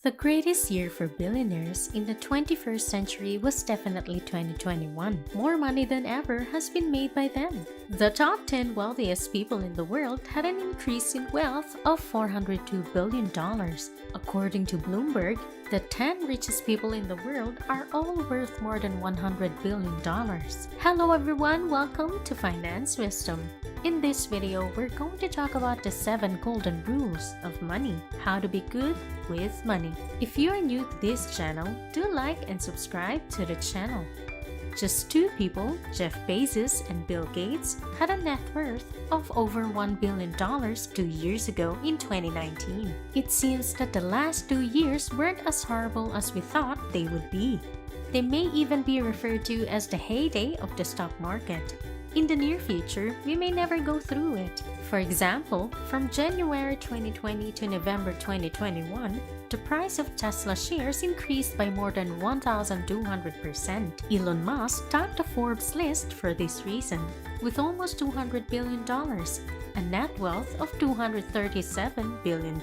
The greatest year for billionaires in the 21st century was definitely 2021. More money than ever has been made by them. The top 10 wealthiest people in the world had an increase in wealth of $402 billion. According to Bloomberg, the 10 richest people in the world are all worth more than $100 billion. Hello everyone, welcome to Finance Wisdom. In this video, we're going to talk about the 7 golden rules of money, how to be good with money. If you are new to this channel, do like and subscribe to the channel. Just 2 people, Jeff Bezos and Bill Gates, had a net worth of over $1 billion 2 years ago in 2019. It seems that the last 2 years weren't as horrible as we thought they would be. They may even be referred to as the heyday of the stock market. In the near future, we may never go through it. For example, from January 2020 to November 2021, the price of Tesla shares increased by more than 1,200%. Elon Musk topped the Forbes list for this reason, with almost $200 billion. A net wealth of $237 billion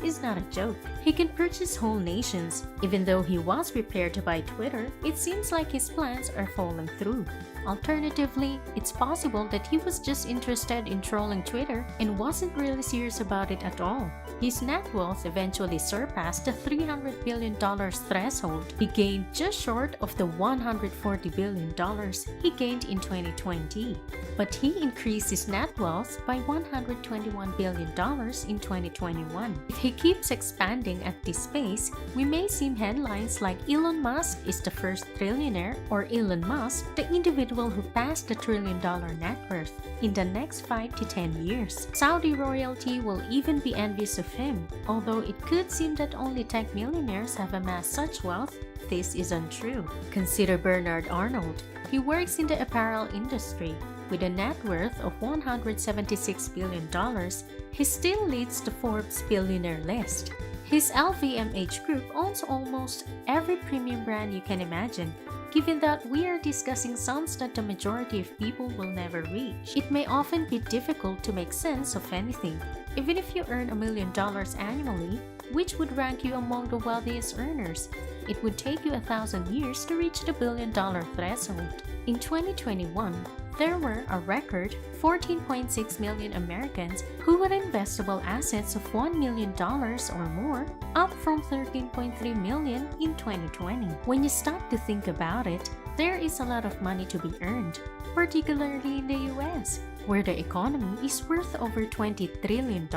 is not a joke. He can purchase whole nations. Even though he was prepared to buy Twitter, it seems like his plans are falling through. Alternatively, it's possible that he was just interested in trolling Twitter and wasn't really serious about it at all. His net wealth eventually surpassed the $300 billion threshold. He gained just short of the $140 billion he gained in 2020. But he increased his net wealth by $121 billion in 2021. If he keeps expanding at this pace, we may see headlines like Elon Musk is the first trillionaire or Elon Musk, the individual who passed the $1 trillion net worth in the next 5 to 10 years. Saudi royalty will even be envious of him. Although it could seem that only tech millionaires have amassed such wealth, this is untrue. Consider Bernard Arnault. He works in the apparel industry. With a net worth of $176 billion, he still leads the Forbes billionaire list. His LVMH group owns almost every premium brand you can imagine. Given that we are discussing sums that the majority of people will never reach, it may often be difficult to make sense of anything. Even if you earn $1 million annually, which would rank you among the wealthiest earners? It would take you 1,000 years to reach the $1 billion threshold. In 2021, there were a record 14.6 million Americans who had investable assets of $1 million or more, up from 13.3 million in 2020. When you stop to think about it, there is a lot of money to be earned, particularly in the US, where the economy is worth over $20 trillion.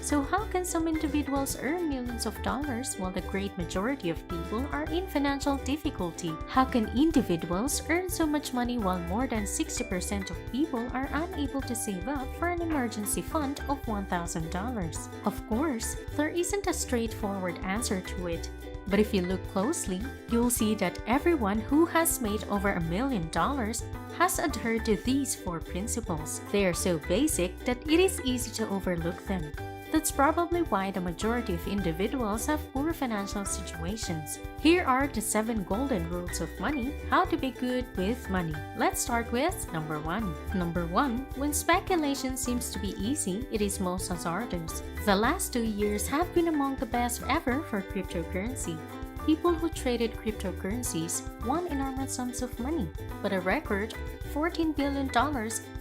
So how can some individuals earn millions of dollars while the great majority of people are in financial difficulty? How can individuals earn so much money while more than 60% of people are unable to save up for an emergency fund of $1,000? Of course, there isn't a straightforward answer to it. But if you look closely, you'll see that everyone who has made over $1 million has adhered to these 4 principles. They are so basic that it is easy to overlook them. That's probably why the majority of individuals have poor financial situations. Here are the 7 golden rules of money, how to be good with money. Let's start with number 1. Number 1, when speculation seems to be easy, it is most hazardous. The last 2 years have been among the best ever for cryptocurrency. People who traded cryptocurrencies won enormous sums of money, but a record $14 billion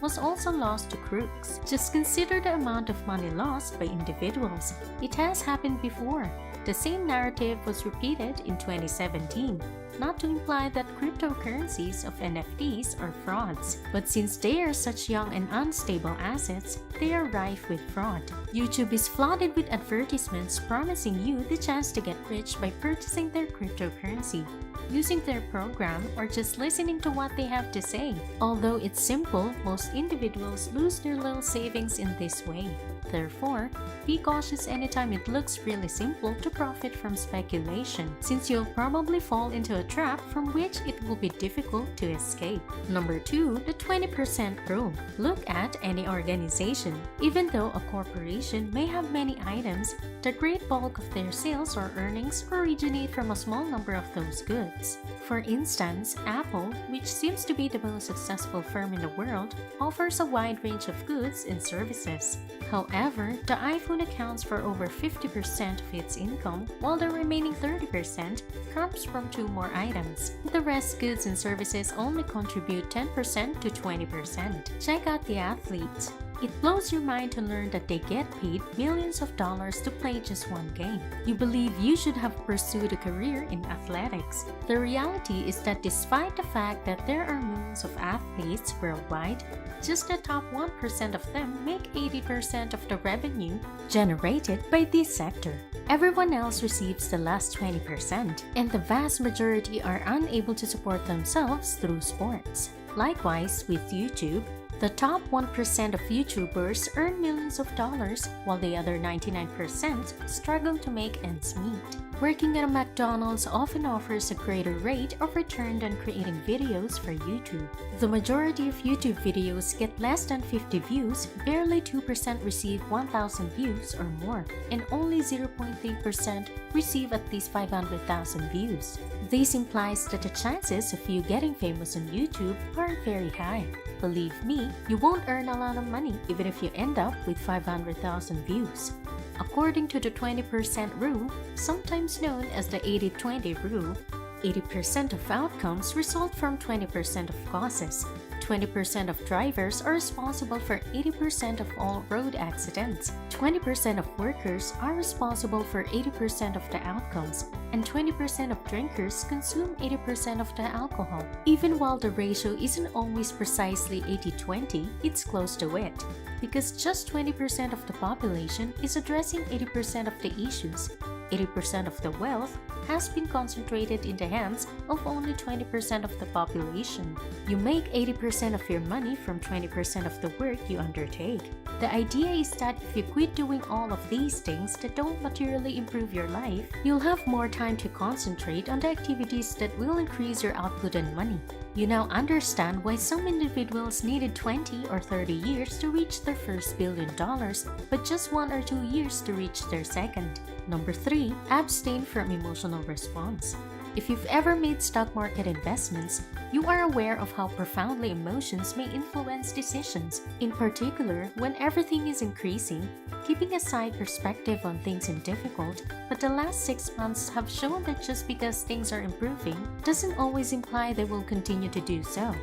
was also lost to crooks. Just consider the amount of money lost by individuals. It has happened before. The same narrative was repeated in 2017. Not to imply that cryptocurrencies of NFTs are frauds, but since they are such young and unstable assets, they are rife with fraud. YouTube is flooded with advertisements promising you the chance to get rich by purchasing their cryptocurrency, using their program, or just listening to what they have to say. Although it's simple, most individuals lose their little savings in this way. Therefore, be cautious anytime it looks really simple to profit from speculation, since you'll probably fall into a a trap from which it will be difficult to escape. Number 2, the 20% rule. Look at any organization. Even though a corporation may have many items, the great bulk of their sales or earnings originate from a small number of those goods. For instance, Apple, which seems to be the most successful firm in the world, offers a wide range of goods and services. However, the iPhone accounts for over 50% of its income, while the remaining 30% comes from 2 more items. The rest goods and services only contribute 10% to 20%. Check out the athletes. It blows your mind to learn that they get paid millions of dollars to play just one game. You believe you should have pursued a career in athletics. The reality is that despite the fact that there are millions of athletes worldwide, just the top 1% of them make 80% of the revenue generated by this sector. Everyone else receives the last 20%, and the vast majority are unable to support themselves through sports. Likewise, with YouTube, the top 1% of YouTubers earn millions of dollars, while the other 99% struggle to make ends meet. Working at a McDonald's often offers a greater rate of return than creating videos for YouTube. The majority of YouTube videos get less than 50 views, barely 2% receive 1,000 views or more, and only 0.3% receive at least 500,000 views. This implies that the chances of you getting famous on YouTube aren't very high. Believe me, you won't earn a lot of money even if you end up with 500,000 views. According to the 20% rule, sometimes known as the 80-20 rule, 80% of outcomes result from 20% of causes. 20% of drivers are responsible for 80% of all road accidents. 20% of workers are responsible for 80% of the outcomes, and 20% of drinkers consume 80% of the alcohol. Even while the ratio isn't always precisely 80-20, it's close to it, because just 20% of the population is addressing 80% of the issues. 80% of the wealth has been concentrated in the hands of only 20% of the population. You make 80% of your money from 20% of the work you undertake. The idea is that if you quit doing all of these things that don't materially improve your life, you'll have more time to concentrate on the activities that will increase your output and money. You now understand why some individuals needed 20 or 30 years to reach their first $1 billion, but just 1 or 2 years to reach their second. Number 3, abstain from emotional response. If you've ever made stock market investments, you are aware of how profoundly emotions may influence decisions. In particular, when everything is increasing, keeping a side perspective on things is difficult, but the last 6 months have shown that just because things are improving doesn't always imply they will continue to do so.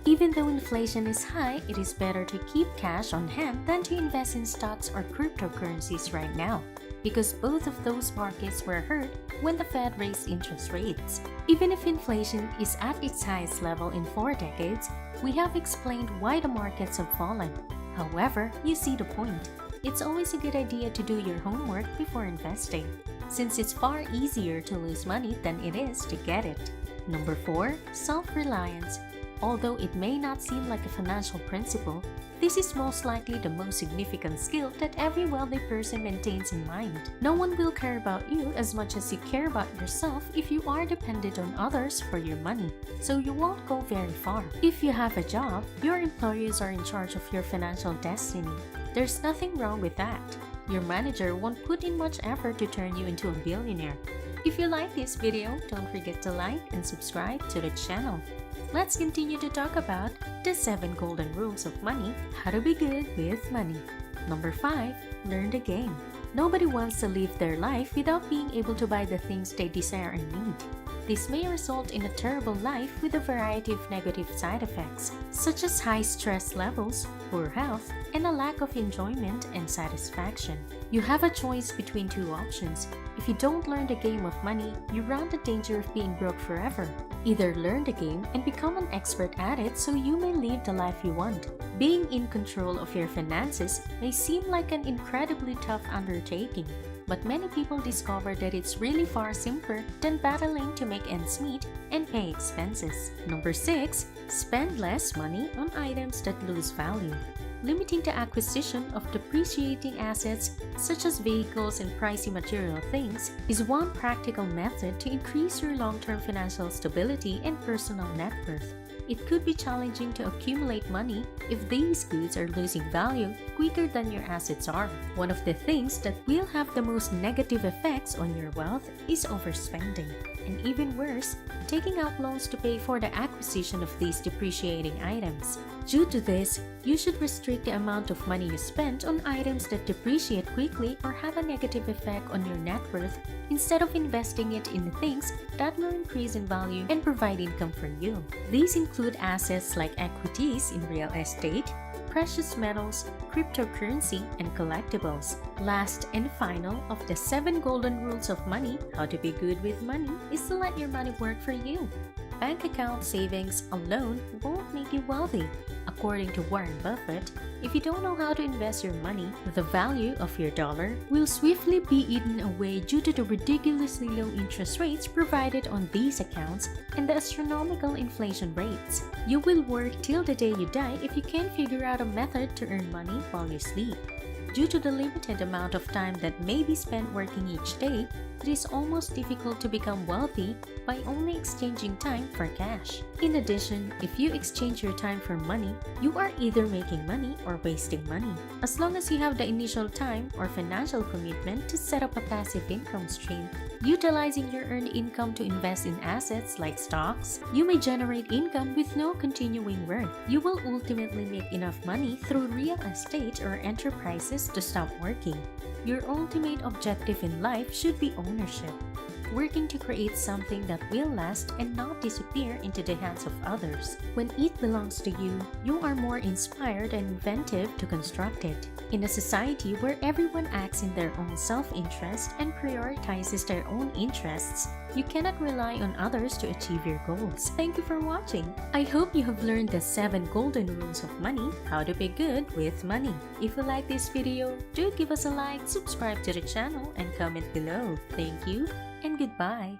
Even though inflation is high, it is better to keep cash on hand than to invest in stocks or cryptocurrencies right now, because both of those markets were hurt when the Fed raised interest rates. Even if inflation is at its highest level in 4 decades, we have explained why the markets have fallen. However, you see the point. It's always a good idea to do your homework before investing, since it's far easier to lose money than it is to get it. Number 4, self-reliance. Although it may not seem like a financial principle, this is most likely the most significant skill that every wealthy person maintains in mind. No one will care about you as much as you care about yourself if you are dependent on others for your money, so you won't go very far. If you have a job, your employees are in charge of your financial destiny. There's nothing wrong with that. Your manager won't put in much effort to turn you into a billionaire. If you like this video, don't forget to like and subscribe to the channel. Let's continue to talk about the 7 golden rules of money, how to be good with money. Number 5, learn the game. Nobody wants to live their life without being able to buy the things they desire and need. This may result in a terrible life with a variety of negative side effects, such as high stress levels, poor health, and a lack of enjoyment and satisfaction. You have a choice between 2 options. If you don't learn the game of money, you run the danger of being broke forever. Either learn the game and become an expert at it so you may live the life you want. Being in control of your finances may seem like an incredibly tough undertaking, but many people discover that it's really far simpler than battling to make ends meet and pay expenses. Number 6, spend less money on items that lose value. limiting the acquisition of depreciating assets such as vehicles and pricey material things is one practical method to increase your long-term financial stability and personal net worth. It could be challenging to accumulate money if these goods are losing value quicker than your assets are. One of the things that will have the most negative effects on your wealth is overspending. And even worse, taking out loans to pay for the acquisition of these depreciating items. Due to this, you should restrict the amount of money you spend on items that depreciate quickly or have a negative effect on your net worth instead of investing it in things that will increase in value and provide income for you. These include assets like equities in real estate, precious metals, cryptocurrency, and collectibles. Last and final of the 7 golden rules of money, how to be good with money, is to let your money work for you. Bank account savings alone won't make you wealthy. According to Warren Buffett, if you don't know how to invest your money, the value of your dollar will swiftly be eaten away due to the ridiculously low interest rates provided on these accounts and the astronomical inflation rates. You will work till the day you die if you can't figure out a method to earn money while you sleep. Due to the limited amount of time that may be spent working each day, it is almost difficult to become wealthy by only exchanging time for cash. In addition, if you exchange your time for money, you are either making money or wasting money. As long as you have the initial time or financial commitment to set up a passive income stream, utilizing your earned income to invest in assets like stocks, you may generate income with no continuing work. You will ultimately make enough money through real estate or enterprises to stop working. Your ultimate objective in life should be ownership, working to create something that will last and not disappear into the hands of others. When it belongs to you, you are more inspired and inventive to construct it. In a society where everyone acts in their own self-interest and prioritizes their own interests, you cannot rely on others to achieve your goals. Thank you for watching. I hope you have learned the 7 golden rules of money, how to be good with money. If you like this video, do give us a like, subscribe to the channel, and comment below. Thank you and goodbye.